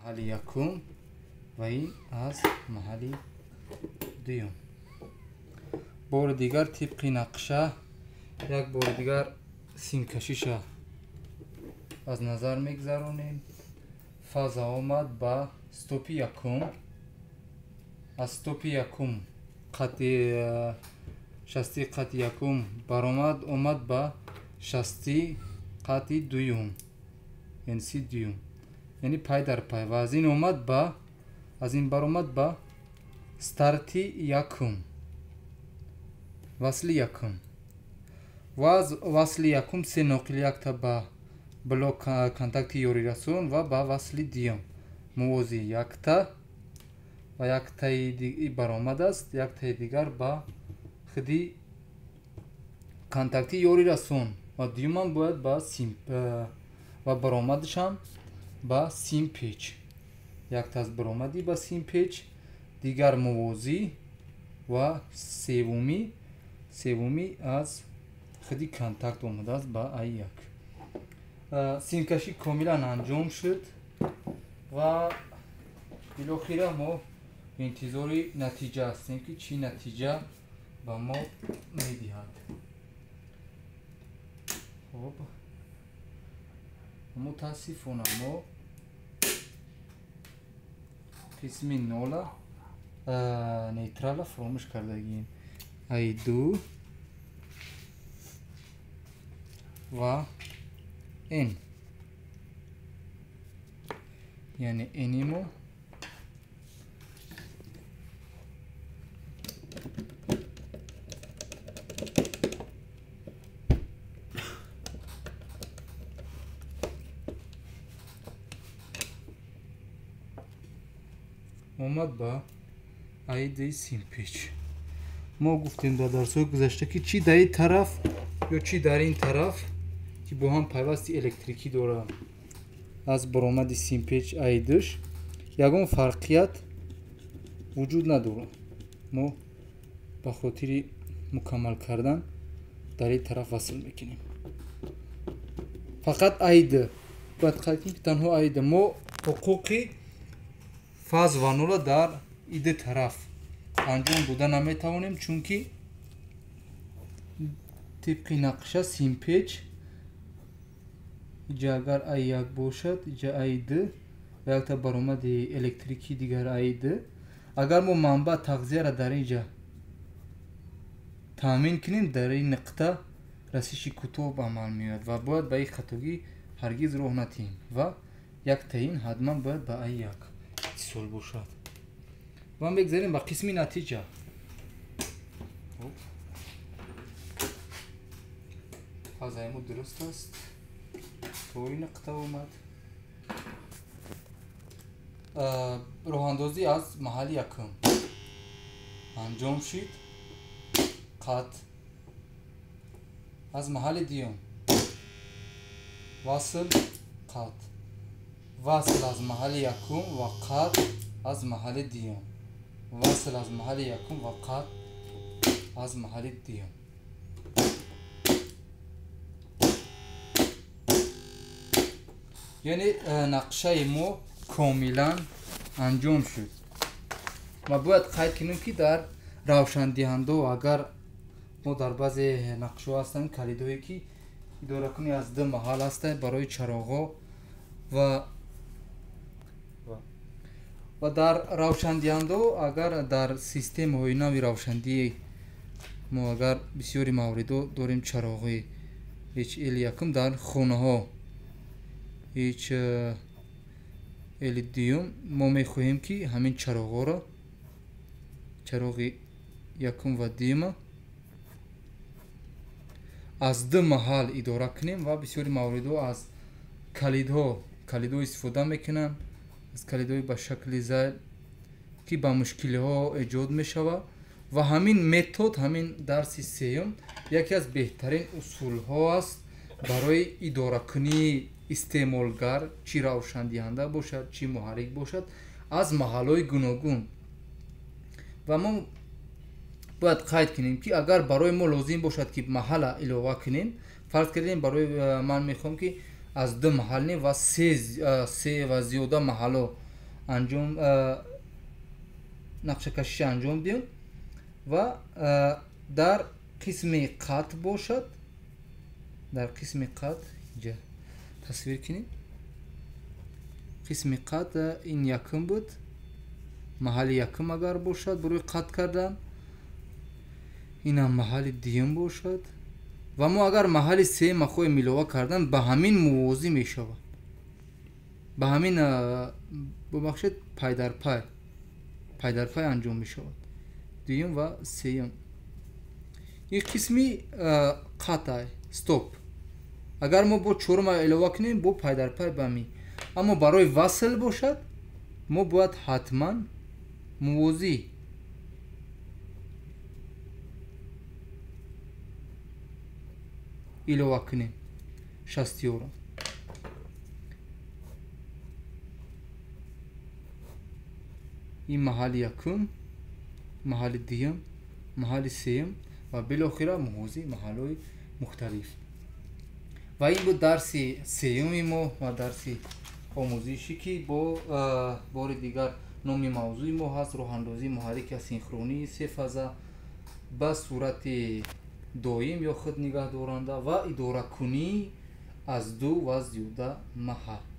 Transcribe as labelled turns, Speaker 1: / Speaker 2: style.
Speaker 1: محل یکم و این از محل دوم. بار دیگر طبق نقشه یک بار دیگر سیم کشیش از نظر میگذرونیم. فاز آمد با استوپی یکم. از استوپی یکم شستی قط یکم برآمد اومد با شستی قط دوم، یعنی سی دوم، یعنی پای در پای. و از این اومد با از این برآمد با استارتی یکم، وصل یکم. و از وصل یکم سه نقل یک تا با بلوک کانتاکت یوری رسون و با وصل دیوم موازی یک تا و یک تای دیگر برآمد است. یک تای دیگر با خودی کانتاکتی یوری رسون و دیوم هم باید با سیم و برآمدش هم با سیم پیچ. یک تا از برآمدی با سیم پیچ، دیگر موازی و سومی از خودی کانتاکت اومده است با ای یک. سیم کشی کاملا انجام شد و بالاخره ما انتظاری نتیجه هستیم که چی نتیجه با ما میدهد. خب متاسفانه ما قسم نولا نیترال فراموش کردگیم. ای دو و این، یعنی اینیمو اومد با ایده سیم پیچ. ما گفتیم در درس‌های گذشته که چی در این طرف یا چی در این طرف که با هم پیوستی الکتریکی داره از برآمد سیم پیچ ایدش یگان فرقیت وجود نداره. ما به خاطر مکمل کردن در این طرف وصل میکنیم. فقط ایده باید خواهیم که تنها ایده ما حقوقی فاز و نولا در ایده طرف انجام داده نمیتوانیم، چون که طبق نقشه سیم پیچ اینجا اگر ای یک باشد اینجا ای دو و یک تا برآمد الکتریکی دیگر ای دو. اگر ما منبع تغذیه را در اینجا تامین کنیم در این نقطه رسیش کوتاه به عمل میاد و باید به این خطاگی هرگز راه ندهیم و یک تعیین حتما باید به ای یک اتصال باشد. و هم بگذاریم به قسم نتیجه. فازای ما درست است تو این نقطه اومد. راه اندازی از محل یکم انجام شد. قط از محل دیوم وصل قط، وصل از محل یکم و قط از محل دیوم، وصل از محل یکم و قط از محل دیوم. یعنی نقشه ما کاملا انجام شد. ما باید قید کنیم که در روشن دهنده اگر ما در بعض نقشه هستن کلیدهایی که اداره کنی از دو محل هسته برای چراغا و در روشن دهنده اگر در سیستم های نوی روشندی ما اگر بسیاری مورد داریم چراغی هیچ ال یکم در خانه ها هیچ ال دیوم ما میخواهیم که همین چراغ را چراغ یکم و دیوم از دو محل اداره کنیم و بسیاری مورد از کلیدها استفاده میکنن، از کلیدهای به شکل زیل که با مشکل ها ایجاد میشود و همین متد همین درس سیوم یکی از بهترین اصول ها است برای اداره کنی استعمالگر چی روشن دهنده باشد چی محرک باشد از محل های گوناگون. و ما باید قید کنیم که اگر برای ما لازم باشد که محل علاوه کنیم، فرض کردیم برای من میخوام که از دو محل و سه و زیاده محل انجام نقشه کشی انجام دیم و در قسم قط باشد، در قسم قط اینجا تصویر کنیم. قسم قط این یکم بود، محل یکم اگر باشد برای قط کردن، این هم محل دیم باشد و ما اگر محل سه خواهیم ایلوه کردن به همین موازی می شود، به همین ببخشید پای در پای انجام می شود. دویم و سیم این قسمی قطع استوب، اگر ما با چورم ایلوه کنیم با پای در پای به می، اما برای وصل باشد ما باید حتما موازی ایلوه کنیم. شستیورم این محل یکم، محل دیم، محل سیم و بالاخره موازی محل‌های مختلف. و این بود درس سیوم ما و درس آموزشی که با بار دیگر نام موضوع ما هست راه‌اندازی محرک اسینخرونی سه فازه به صورت دائم یا خود نگه دارنده و اداره کنی از دو و زیاده محل.